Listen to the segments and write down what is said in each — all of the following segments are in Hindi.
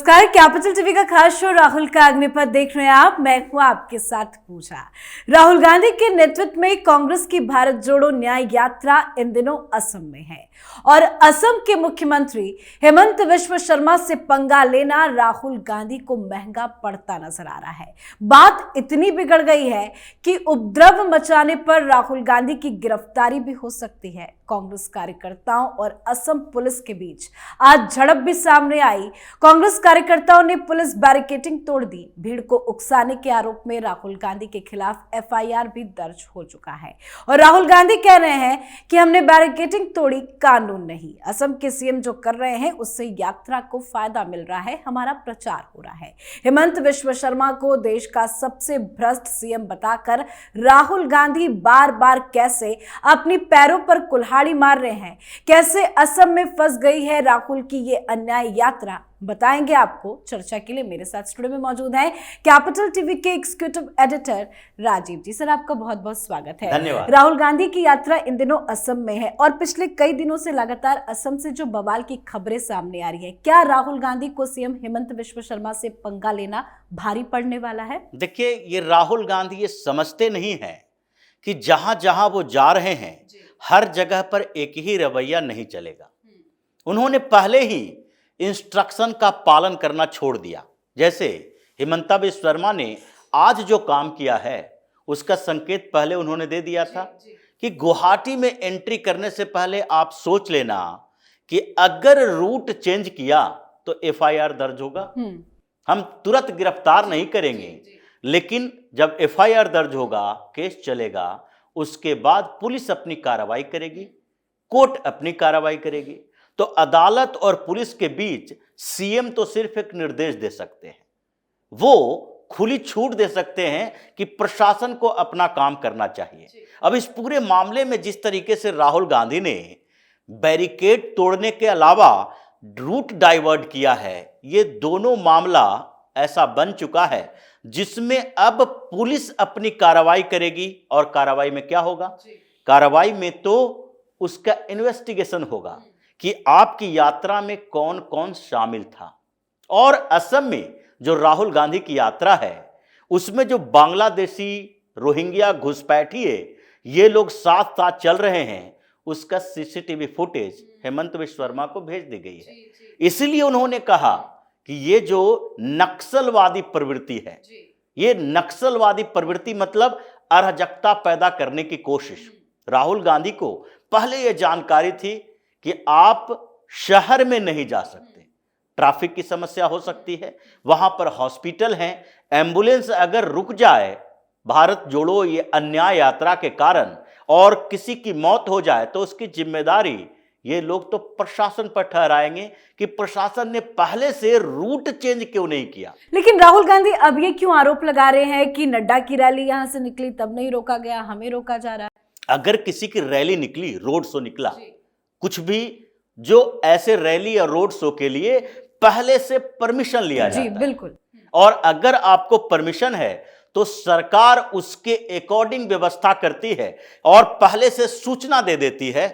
नमस्कार, कैपिटल टीवी का खास शो राहुल का अग्निपथ देख रहे हैं आप। मैं हूं आपके साथ पूजा। राहुल गांधी के नेतृत्व में कांग्रेस की भारत जोड़ो न्याय यात्रा इन दिनों असम में है और असम के मुख्यमंत्री हेमंत बिस्वा शर्मा से पंगा लेना राहुल गांधी को महंगा पड़ता नजर आ रहा है। बात इतनी बिगड़ गई है कि उपद्रव मचाने पर राहुल गांधी की गिरफ्तारी भी हो सकती है। कांग्रेस कार्यकर्ताओं और असम पुलिस के बीच आज झड़प भी सामने आई। कांग्रेस कार्यकर्ताओं ने पुलिस बैरिकेडिंग तोड़ दी। भीड़ को उकसाने के आरोप में राहुल गांधी के खिलाफ एफआईआर भी दर्ज हो चुका है और राहुल गांधी कह रहे हैं कि हमने बैरिकेडिंग तोड़ी, कानून नहीं। असम के सीएम जो कर रहे हैं उससे यात्रा को फायदा मिल रहा है, हमारा प्रचार हो रहा है। हेमंत बिस्वा शर्मा को देश का सबसे भ्रष्ट सीएम बताकर राहुल गांधी बार बार कैसे अपनी पैरों पर कुल्हाड़ी मार रहे हैं, कैसे असम में फंस गई है राहुल की ये अन्याय यात्रा, बताएंगे आपको। चर्चा के लिए मेरे साथ स्टूडियो में मौजूद हैं कैपिटल टीवी के एग्जीक्यूटिव एडिटर राजीव जी। सर, आपका बहुत बहुत स्वागत है। धन्यवाद। राहुल गांधी की यात्रा इन दिनों असम में है और पिछले कई दिनों से लगातार असम से जो बवाल की खबरें सामने आ रही है, क्या राहुल गांधी को सीएम हेमंत बिस्वा शर्मा से पंगा लेना भारी पड़ने वाला है? देखिए, ये राहुल गांधी ये समझते नहीं है कि जहां जहां वो जा रहे हैं हर जगह पर एक ही रवैया नहीं चलेगा। उन्होंने पहले ही इंस्ट्रक्शन का पालन करना छोड़ दिया। जैसे हेमंता बिस्वा शर्मा ने आज जो काम किया है उसका संकेत पहले उन्होंने दे दिया था कि गुवाहाटी में एंट्री करने से पहले आप सोच लेना कि अगर रूट चेंज किया तो एफआईआर दर्ज होगा। हम तुरंत गिरफ्तार नहीं करेंगे, लेकिन जब एफआईआर दर्ज होगा, केस चलेगा, उसके बाद पुलिस अपनी कार्रवाई करेगी, कोर्ट अपनी कार्रवाई करेगी। तो अदालत और पुलिस के बीच सीएम तो सिर्फ एक निर्देश दे सकते हैं, वो खुली छूट दे सकते हैं कि प्रशासन को अपना काम करना चाहिए। अब इस पूरे मामले में जिस तरीके से राहुल गांधी ने बैरिकेड तोड़ने के अलावा रूट डाइवर्ट किया है, ये दोनों मामला ऐसा बन चुका है जिसमें अब पुलिस अपनी कार्रवाई करेगी। और कार्रवाई में क्या होगा? कार्रवाई में तो उसका इन्वेस्टिगेशन होगा कि आपकी यात्रा में कौन कौन शामिल था। और असम में जो राहुल गांधी की यात्रा है उसमें जो बांग्लादेशी रोहिंग्या घुसपैठिए ये लोग साथ साथ चल रहे हैं, उसका सीसीटीवी फुटेज हेमंत बिस्वा शर्मा को भेज दी गई है। इसलिए उन्होंने कहा कि ये जो नक्सलवादी प्रवृत्ति है, ये नक्सलवादी प्रवृत्ति मतलब अराजकता पैदा करने की कोशिश। राहुल गांधी को पहले यह जानकारी थी कि आप शहर में नहीं जा सकते, ट्रैफिक की समस्या हो सकती है, वहां पर हॉस्पिटल हैं, एम्बुलेंस अगर रुक जाए भारत जोड़ो ये अन्याय यात्रा के कारण और किसी की मौत हो जाए तो उसकी जिम्मेदारी ये लोग तो प्रशासन पर ठहराएंगे कि प्रशासन ने पहले से रूट चेंज क्यों नहीं किया। लेकिन राहुल गांधी अब ये क्यों आरोप लगा रहे हैं कि नड्डा की रैली यहां से निकली तब नहीं रोका गया, हमें रोका जा रहा है? अगर किसी की रैली निकली, रोड शो निकला, कुछ भी जो ऐसे रैली या रोड शो के लिए पहले से परमिशन लिया जाता है। बिल्कुल। और अगर आपको परमिशन है तो सरकार उसके अकॉर्डिंग व्यवस्था करती है और पहले से सूचना दे देती है।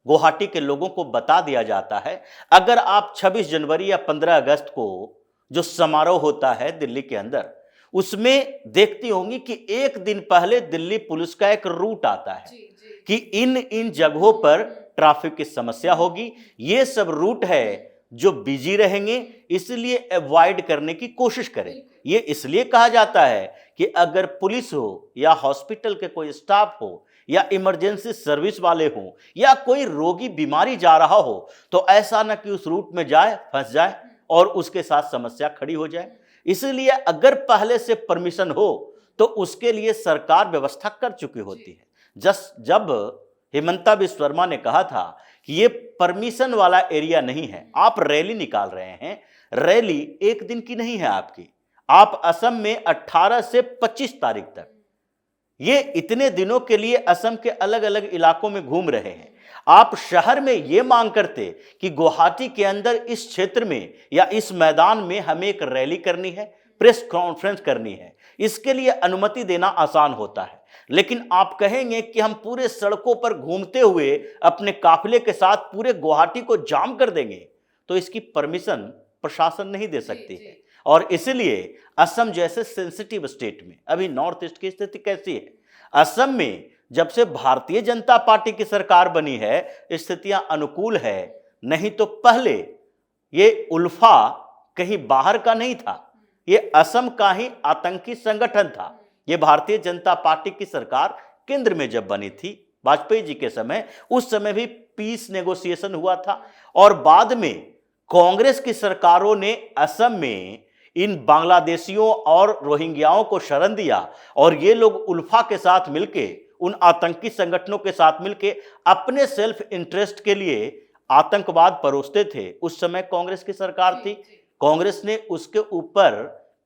गुवाहाटी के लोगों को बता दिया जाता है, अगर आप 26 जनवरी या 15 अगस्त को जो समारोह होता है दिल्ली के अंदर, उसमें देखती होंगी कि एक दिन पहले दिल्ली पुलिस का एक रूट आता है कि इन जगहों पर ट्रैफिक की समस्या होगी। ये सब रूट है जो बिजी रहेंगे, इसलिए अवॉइड करने की कोशिश करें। ये इसलिए कहा जाता है कि अगर पुलिस हो या हॉस्पिटल के कोई स्टाफ हो या इमरजेंसी सर्विस वाले हो या कोई रोगी बीमारी जा रहा हो तो ऐसा ना कि उस रूट में जाए, फंस जाए और उसके साथ समस्या खड़ी हो जाए। इसलिए अगर पहले से परमिशन हो तो उसके लिए सरकार व्यवस्था कर चुकी होती है। जब हेमंता बिस्वा शर्मा ने कहा था कि ये परमिशन वाला एरिया नहीं है, आप रैली निकाल रहे हैं, रैली एक दिन की नहीं है आपकी, आप असम में 18 से 25 तारीख तक ये इतने दिनों के लिए असम के अलग अलग इलाकों में घूम रहे हैं। आप शहर में ये मांग करते कि गुवाहाटी के अंदर इस क्षेत्र में या इस मैदान में हमें एक रैली करनी है, प्रेस कॉन्फ्रेंस करनी है, इसके लिए अनुमति देना आसान होता है। लेकिन आप कहेंगे कि हम पूरे सड़कों पर घूमते हुए अपने काफिले के साथ पूरे गुवाहाटी को जाम कर देंगे, तो इसकी परमिशन प्रशासन नहीं दे सकती है। और इसलिए असम जैसे सेंसिटिव स्टेट में अभी नॉर्थ ईस्ट की स्थिति कैसी है? असम में जब से भारतीय जनता पार्टी की सरकार बनी है स्थितियां अनुकूल है, नहीं तो पहले ये उल्फा कहीं बाहर का नहीं था, ये असम का ही आतंकी संगठन था। ये भारतीय जनता पार्टी की सरकार केंद्र में जब बनी थी वाजपेयी जी के समय, उस समय भी पीस नेगोशिएशन हुआ था। और बाद में कांग्रेस की सरकारों ने असम में इन बांग्लादेशियों और रोहिंग्याओं को शरण दिया और ये लोग उल्फा के साथ मिलके, उन आतंकी संगठनों के साथ मिलके अपने सेल्फ इंटरेस्ट के लिए आतंकवाद परोसते थे। उस समय कांग्रेस की सरकार थी। कांग्रेस ने उसके ऊपर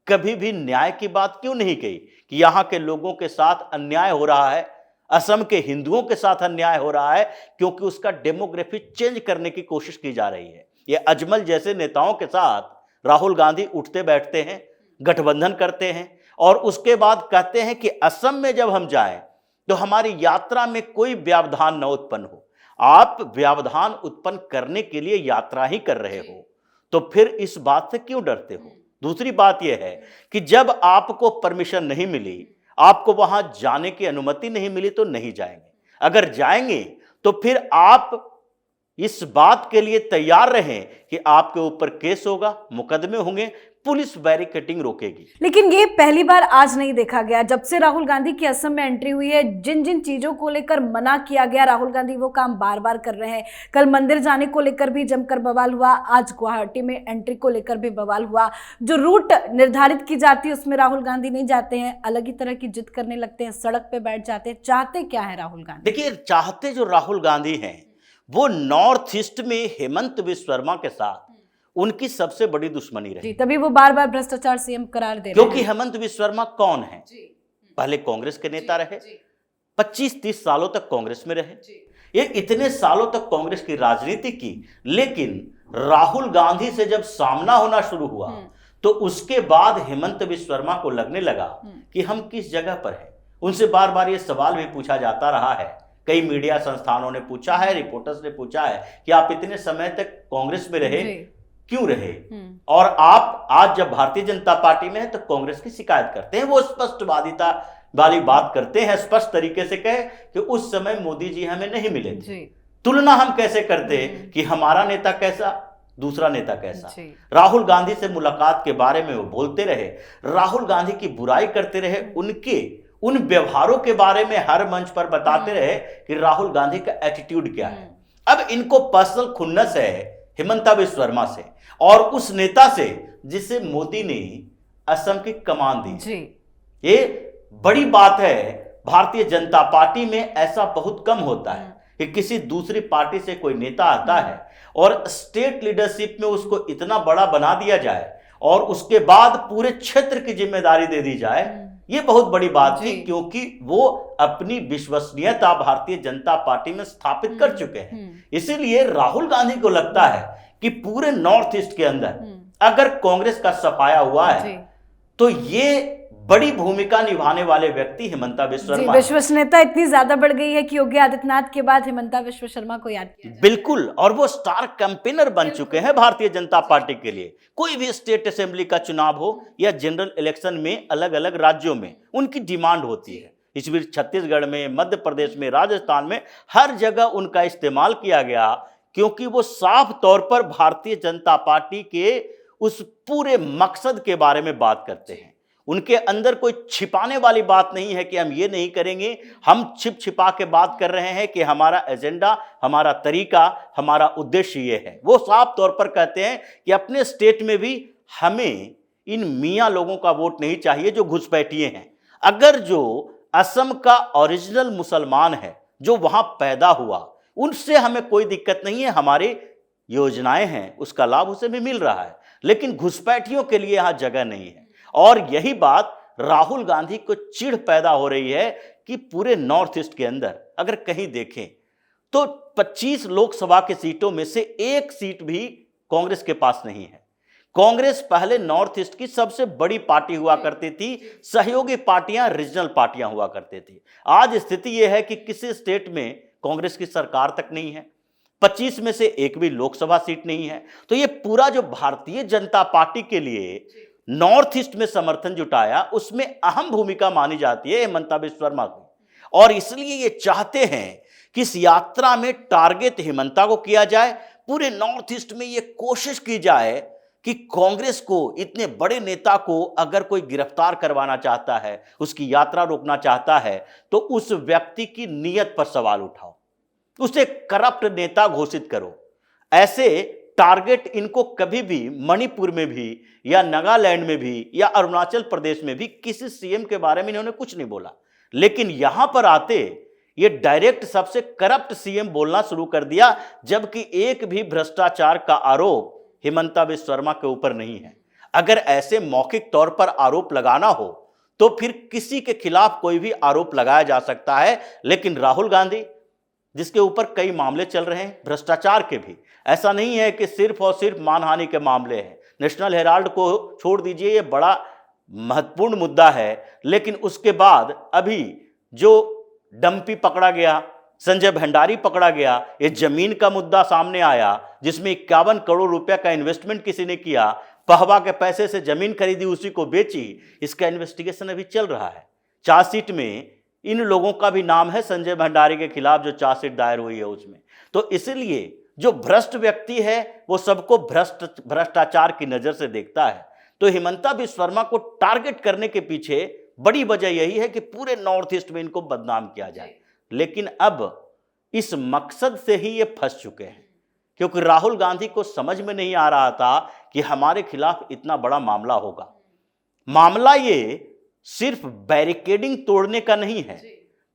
कभी भी न्याय की बात क्यों नहीं कही कि यहां के लोगों के साथ अन्याय हो रहा है, असम के हिंदुओं के साथ अन्याय हो रहा है, क्योंकि उसका डेमोग्राफी चेंज करने की कोशिश की जा रही है। ये अजमल जैसे नेताओं के साथ राहुल गांधी उठते बैठते हैं, गठबंधन करते हैं और उसके बाद कहते हैं कि असम में जब हम जाएं तो हमारी यात्रा में कोई व्यवधान न उत्पन्न हो। आप व्यवधान उत्पन्न करने के लिए यात्रा ही कर रहे हो, तो फिर इस बात से क्यों डरते हो? दूसरी बात यह है कि जब आपको परमिशन नहीं मिली, आपको वहां जाने की अनुमति नहीं मिली तो नहीं जाएंगे। अगर जाएंगे तो फिर आप इस बात के लिए तैयार रहें कि आपके ऊपर केस होगा, मुकदमे होंगे, पुलिस बैरिकेडिंग रोकेगी। लेकिन ये पहली बार आज नहीं देखा गया। जब से राहुल गांधी की असम में एंट्री हुई है, जिन जिन चीजों को लेकर मना किया गया, राहुल गांधी वो काम बार बार कर रहे हैं। कल मंदिर जाने को लेकर भी जमकर बवाल हुआ, आज गुवाहाटी में एंट्री को लेकर भी बवाल हुआ। जो रूट निर्धारित की जाती है उसमें राहुल गांधी नहीं जाते हैं, अलग ही तरह की जिद करने लगते हैं, सड़क पे बैठ जाते हैं। चाहते क्या है राहुल गांधी? देखिए, चाहते जो राहुल गांधी हैं वो नॉर्थ ईस्ट में हेमंत बिश्व शर्मा के साथ उनकी सबसे बड़ी दुश्मनी रही। तभी वो बार बार भ्रष्टाचार सीएम करार दे रहे हैं। क्योंकि हेमंत बिश्व शर्मा कौन है? पहले कांग्रेस के नेता रहे, 25-30 सालों तक कांग्रेस में रहे, ये इतने सालों तक कांग्रेस की राजनीति की। लेकिन राहुल गांधी से जब सामना होना शुरू हुआ तो उसके बाद हेमंत बिश्व शर्मा को लगने लगा कि हम किस जगह पर हैं। उनसे बार बार ये सवाल भी पूछा जाता रहा है, कई मीडिया संस्थानों ने पूछा है, रिपोर्टर्स ने पूछा है कि आप इतने समय तक कांग्रेस में रहे, क्यों रहे, और आप आज जब भारतीय जनता पार्टी में है तो कांग्रेस की शिकायत करते हैं। वो स्पष्टवादिता वाली बात करते हैं, स्पष्ट तरीके से कहे कि उस समय मोदी जी हमें नहीं मिले थे। तुलना हम कैसे करते हैं कि हमारा नेता कैसा, दूसरा नेता कैसा। राहुल गांधी से मुलाकात के बारे में वो बोलते रहे, राहुल गांधी की बुराई करते रहे, उनके उन व्यवहारों के बारे में हर मंच पर बताते रहे कि राहुल गांधी का एटीट्यूड क्या है। अब इनको पर्सनल खुन्नस है हेमंता बिश्व शर्मा से और उस नेता से जिसे मोदी ने असम की कमान दी। ये बड़ी बात है। भारतीय जनता पार्टी में ऐसा बहुत कम होता है कि किसी दूसरी पार्टी से कोई नेता आता है और स्टेट लीडरशिप में उसको इतना बड़ा बना दिया जाए और उसके बाद पूरे क्षेत्र की जिम्मेदारी दे दी जाए। ये बहुत बड़ी बात थी, क्योंकि वो अपनी विश्वसनीयता भारतीय जनता पार्टी में स्थापित कर चुके हैं। इसीलिए राहुल गांधी को लगता है कि पूरे नॉर्थ ईस्ट के अंदर अगर कांग्रेस का सफाया हुआ है तो ये बड़ी भूमिका निभाने वाले व्यक्ति हेमंता बिश्व शर्मा। विश्वसनीयता इतनी ज्यादा बढ़ गई है कि योगी आदित्यनाथ के बाद हेमंता बिश्व शर्मा को याद किया। बिल्कुल, और वो स्टार कैंपेनर बन चुके हैं भारतीय जनता पार्टी के लिए। कोई भी स्टेट असेंबली का चुनाव हो या जनरल इलेक्शन में अलग अलग राज्यों में उनकी डिमांड होती है। इस बीच छत्तीसगढ़ में, मध्य प्रदेश में, राजस्थान में हर जगह उनका इस्तेमाल किया गया, क्योंकि वो साफ तौर पर भारतीय जनता पार्टी के उस पूरे मकसद के बारे में बात करते हैं। उनके अंदर कोई छिपाने वाली बात नहीं है कि हम ये नहीं करेंगे, हम छिप छिपा के बात कर रहे हैं कि हमारा एजेंडा, हमारा तरीका, हमारा उद्देश्य ये है। वो साफ तौर पर कहते हैं कि अपने स्टेट में भी हमें इन मियाँ लोगों का वोट नहीं चाहिए जो घुसपैठिए हैं। अगर जो असम का ओरिजिनल मुसलमान है, जो वहाँ पैदा हुआ, उनसे हमें कोई दिक्कत नहीं है, हमारी योजनाएं हैं, उसका लाभ उसे भी मिल रहा है, लेकिन घुसपैठियों के लिए यहाँ जगह नहीं है। और यही बात राहुल गांधी को चिढ़ पैदा हो रही है कि पूरे नॉर्थ ईस्ट के अंदर अगर कहीं देखें तो 25 लोकसभा की सीटों में से एक सीट भी कांग्रेस के पास नहीं है। कांग्रेस पहले नॉर्थ ईस्ट की सबसे बड़ी पार्टी हुआ करती थी, सहयोगी पार्टियां रीजनल पार्टियां हुआ करती थी। आज स्थिति यह है कि किसी स्टेट में कांग्रेस की सरकार तक नहीं है। 25 में से एक भी लोकसभा सीट नहीं है। तो ये पूरा जो भारतीय जनता पार्टी के लिए नॉर्थ ईस्ट में समर्थन जुटाया, उसमें अहम भूमिका मानी जाती है हेमंता बिस्वा शर्मा की। और इसलिए ये चाहते हैं कि इस यात्रा में टारगेट हेमंता को किया जाए, पूरे नॉर्थ ईस्ट में ये कोशिश की जाए कि कांग्रेस को, इतने बड़े नेता को अगर कोई गिरफ्तार करवाना चाहता है, उसकी यात्रा रोकना चाहता है, तो उस व्यक्ति की नीयत पर सवाल उठाओ, उसे करप्ट नेता घोषित करो। ऐसे टारगेट इनको कभी भी मणिपुर में भी या नागालैंड में भी या अरुणाचल प्रदेश में भी किसी सीएम के बारे में इन्होंने कुछ नहीं बोला, लेकिन यहां पर आते ये डायरेक्ट सबसे करप्ट सीएम बोलना शुरू कर दिया, जबकि एक भी भ्रष्टाचार का आरोप हेमंता बिस्वा शर्मा के ऊपर नहीं है। अगर ऐसे मौखिक तौर पर आरोप लगाना हो तो फिर किसी के खिलाफ कोई भी आरोप लगाया जा सकता है, लेकिन राहुल गांधी जिसके ऊपर कई मामले चल रहे हैं भ्रष्टाचार के भी, ऐसा नहीं है कि सिर्फ और सिर्फ मानहानि के मामले हैं। नेशनल हेराल्ड को छोड़ दीजिए, ये बड़ा महत्वपूर्ण मुद्दा है, लेकिन उसके बाद अभी जो डंपी पकड़ा गया, संजय भंडारी पकड़ा गया, ये जमीन का मुद्दा सामने आया जिसमें 51 करोड़ रुपए का इन्वेस्टमेंट किसी ने किया, पहवा के पैसे से जमीन खरीदी, उसी को बेची, इसका इन्वेस्टिगेशन अभी चल रहा है। चार्जशीट में इन लोगों का भी नाम है, संजय भंडारी के खिलाफ जो चार्जशीट दायर हुई है उसमें। तो इसलिए जो भ्रष्ट व्यक्ति है वो सबको भ्रष्टाचार की नजर से देखता है। तो हेमंता बिस्वा शर्मा को टारगेट करने के पीछे बड़ी वजह यही है कि पूरे नॉर्थ ईस्ट में इनको बदनाम किया जाए। लेकिन अब इस मकसद से ही ये फंस चुके हैं, क्योंकि राहुल गांधी को समझ में नहीं आ रहा था कि हमारे खिलाफ इतना बड़ा मामला होगा। मामला ये सिर्फ बैरिकेडिंग तोड़ने का नहीं है,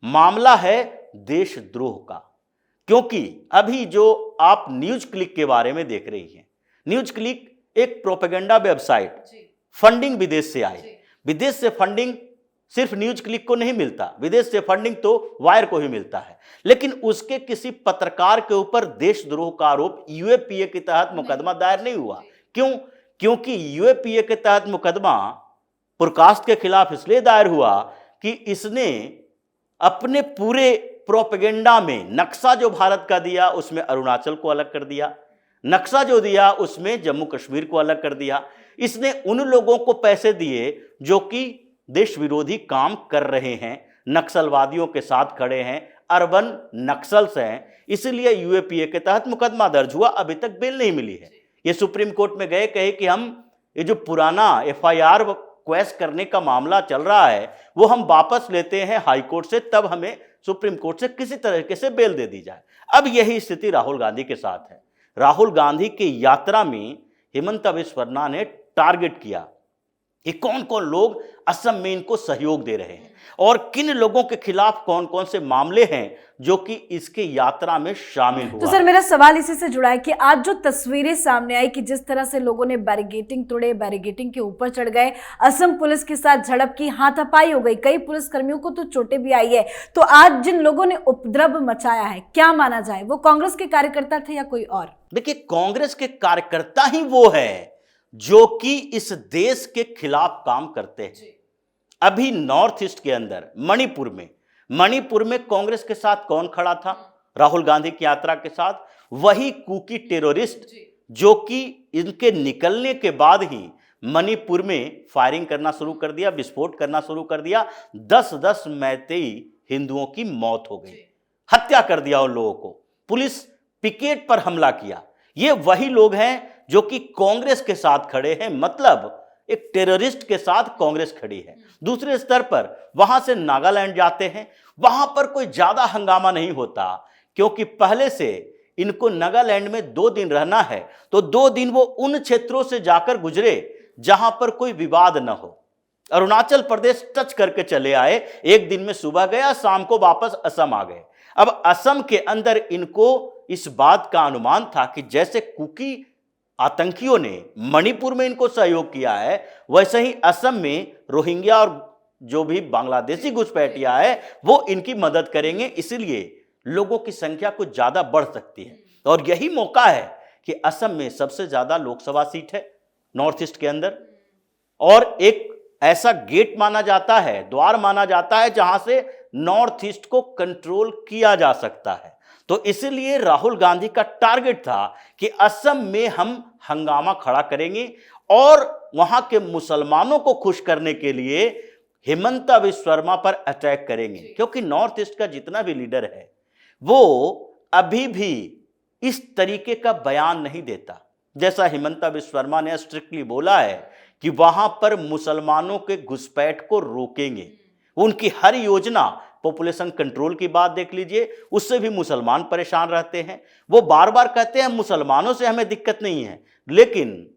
मामला है देशद्रोह का। क्योंकि अभी जो आप न्यूज क्लिक के बारे में देख रही हैं, न्यूज क्लिक एक प्रोपेगेंडा वेबसाइट, फंडिंग विदेश से आई। विदेश से फंडिंग सिर्फ न्यूज क्लिक को नहीं मिलता, विदेश से फंडिंग तो वायर को ही मिलता है। लेकिन उसके किसी पत्रकार के ऊपर देशद्रोह का आरोप यूएपीए के तहत मुकदमा दायर नहीं हुआ। क्यों? क्योंकि यूएपीए के तहत मुकदमा पुरकास्ट के खिलाफ इसलिए दायर हुआ कि इसने अपने पूरे प्रोपेगेंडा में नक्शा जो भारत का दिया उसमें अरुणाचल को अलग कर दिया, नक्शा जो दिया उसमें जम्मू कश्मीर को अलग कर दिया। इसने उन लोगों को पैसे दिए जो कि देश विरोधी काम कर रहे हैं, नक्सलवादियों के साथ खड़े हैं, अर्बन नक्सल्स हैं, इसलिए यूएपीए के तहत मुकदमा दर्ज हुआ। अभी तक बेल नहीं मिली है। ये सुप्रीम कोर्ट में गए, कहे कि हम ये जो पुराना एफआईआर क्वेश करने का मामला चल रहा है वो हम वापस लेते हैं हाई कोर्ट से, तब हमें सुप्रीम कोर्ट से किसी तरीके से बेल दे दी जाए। अब यही स्थिति राहुल गांधी के साथ है। राहुल गांधी की यात्रा में हेमंता बिस्वा शर्मा ने टारगेट किया कि कौन कौन लोग असम में इनको सहयोग दे रहे हैं और किन लोगों के खिलाफ कौन कौन से मामले हैं जो कि इसके यात्रा में शामिल हुआ। तो सर मेरा सवाल इसी से जुड़ा है कि आज जो तस्वीरें सामने आई कि जिस तरह से लोगों ने बैरिकेडिंग तोड़े, बैरिकेडिंग के ऊपर चढ़ गए, असम पुलिस के साथ झड़प की, हाथापाई हो गई, कई पुलिसकर्मियों को तो चोटें भी आई है। तो आज जिन लोगों ने उपद्रव मचाया है, क्या माना जाए, वो कांग्रेस के कार्यकर्ता थे या कोई और? देखिए, कांग्रेस के कार्यकर्ता ही वो है जो कि इस देश के खिलाफ काम करते हैं। अभी नॉर्थ ईस्ट के अंदर मणिपुर में कांग्रेस के साथ कौन खड़ा था? राहुल गांधी की यात्रा के साथ वही कुकी टेररिस्ट जो कि इनके निकलने के बाद ही मणिपुर में फायरिंग करना शुरू कर दिया, विस्फोट करना शुरू कर दिया। 10-10 मैतेई हिंदुओं की मौत हो गई, हत्या कर दिया उन लोगों को, पुलिस पिकेट पर हमला किया। ये वही लोग हैं जो कि कांग्रेस के साथ खड़े हैं, मतलब एक टेररिस्ट के साथ कांग्रेस खड़ी है। दूसरे स्तर पर वहां से नागालैंड जाते हैं, वहां पर कोई ज्यादा हंगामा नहीं होता क्योंकि पहले से इनको नागालैंड में 2 दिन रहना है, तो 2 दिन वो उन क्षेत्रों से जाकर गुजरे जहां पर कोई विवाद न हो। अरुणाचल प्रदेश टच करके चले आए, एक दिन में सुबह गया, शाम को वापस असम आ गए। अब असम के अंदर इनको इस बात का अनुमान था कि जैसे कुकी आतंकियों ने मणिपुर में इनको सहयोग किया है, वैसे ही असम में रोहिंग्या और जो भी बांग्लादेशी घुसपैठिया है वो इनकी मदद करेंगे, इसलिए लोगों की संख्या कुछ ज्यादा बढ़ सकती है। और यही मौका है कि असम में सबसे ज्यादा लोकसभा सीट है नॉर्थ ईस्ट के अंदर, और एक ऐसा गेट माना जाता है, द्वार माना जाता है जहां से नॉर्थ ईस्ट को कंट्रोल किया जा सकता है। तो इसलिए राहुल गांधी का टारगेट था कि असम में हम हंगामा खड़ा करेंगे और वहां के मुसलमानों को खुश करने के लिए हिमंता बिस्वा शर्मा पर अटैक करेंगे, क्योंकि नॉर्थ ईस्ट का जितना भी लीडर है वो अभी भी इस तरीके का बयान नहीं देता। जैसा हिमंता बिस्वा शर्मा ने स्ट्रिक्टली बोला है कि वहां पर मुसलमानों के घुसपैठ को रोकेंगे। उनकी हर योजना, पॉपुलेशन कंट्रोल की बात देख लीजिए, उससे भी मुसलमान परेशान रहते हैं। वो बार बार कहते हैं मुसलमानों से हमें दिक्कत नहीं है, लेकिन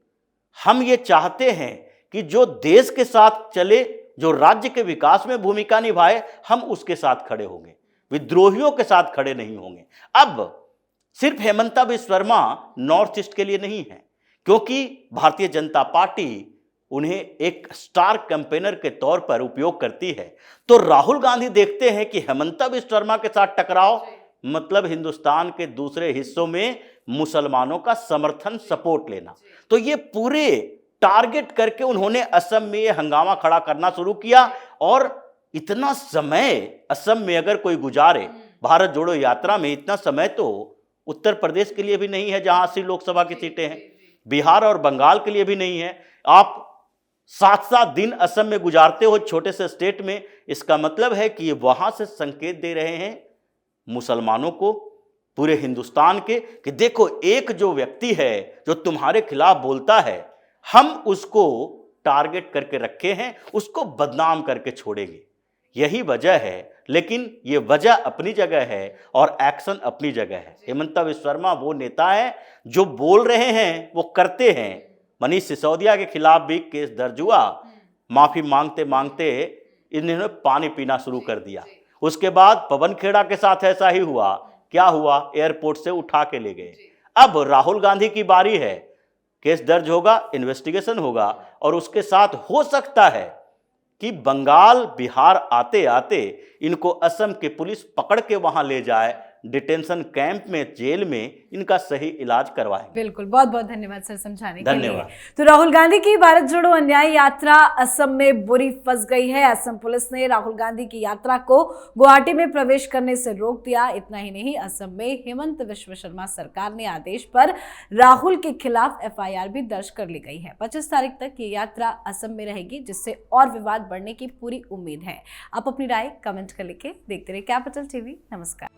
हम ये चाहते हैं कि जो देश के साथ चले, जो राज्य के विकास में भूमिका निभाए, हम उसके साथ खड़े होंगे, विद्रोहियों के साथ खड़े नहीं होंगे। अब सिर्फ हेमंता बिस्वा शर्मा नॉर्थ ईस्ट के लिए नहीं है, क्योंकि भारतीय जनता पार्टी उन्हें एक स्टार कैंपेनर के तौर पर उपयोग करती है। तो राहुल गांधी देखते हैं कि हेमंता बिस्वा शर्मा के साथ टकराव मतलब हिंदुस्तान के दूसरे हिस्सों में मुसलमानों का समर्थन, सपोर्ट लेना। तो ये पूरे टारगेट करके उन्होंने असम में ये हंगामा खड़ा करना शुरू किया। और इतना समय असम में अगर कोई गुजारे भारत जोड़ो यात्रा में, इतना समय तो उत्तर प्रदेश के लिए भी नहीं है जहां 80 लोकसभा की सीटें हैं, बिहार और बंगाल के लिए भी नहीं है। आप 7-7 दिन असम में गुजारते हो छोटे से स्टेट में, इसका मतलब है कि ये वहां से संकेत दे रहे हैं मुसलमानों को, पूरे हिंदुस्तान के, कि देखो एक जो व्यक्ति है जो तुम्हारे खिलाफ बोलता है, हम उसको टारगेट करके रखे हैं, उसको बदनाम करके छोड़ेंगे। यही वजह है। लेकिन ये वजह अपनी जगह है और एक्शन अपनी जगह है। हिमंता बिस्वा शर्मा वो नेता है जो बोल रहे हैं वो करते हैं। मनीष सिसोदिया के खिलाफ भी केस दर्ज हुआ, माफी मांगते मांगते इन्होंने पानी पीना शुरू कर दिया। उसके बाद पवन खेड़ा के साथ ऐसा ही हुआ। क्या हुआ? एयरपोर्ट से उठा के ले गए। अब राहुल गांधी की बारी है, केस दर्ज होगा, इन्वेस्टिगेशन होगा और उसके साथ हो सकता है कि बंगाल बिहार आते आते इनको असम की पुलिस पकड़ के वहां ले जाए, डिटेंशन कैंप में, जेल में इनका सही इलाज करवाएं। बिल्कुल, बहुत बहुत धन्यवाद सर समझाने के लिए। धन्यवाद। तो राहुल गांधी की भारत जोड़ो अन्याय यात्रा असम में बुरी फंस गई है। असम पुलिस ने राहुल गांधी की यात्रा को गुवाहाटी में प्रवेश करने से रोक दिया। इतना ही नहीं, असम में हेमंत बिस्वा शर्मा सरकार ने आदेश पर राहुल के खिलाफ FIR भी दर्ज कर ली गई है। 25 तारीख तक ये यात्रा असम में रहेगी, जिससे और विवाद बढ़ने की पूरी उम्मीद है। आप अपनी राय कमेंट कर लिखे देखते रहे कैपिटल TV। नमस्कार।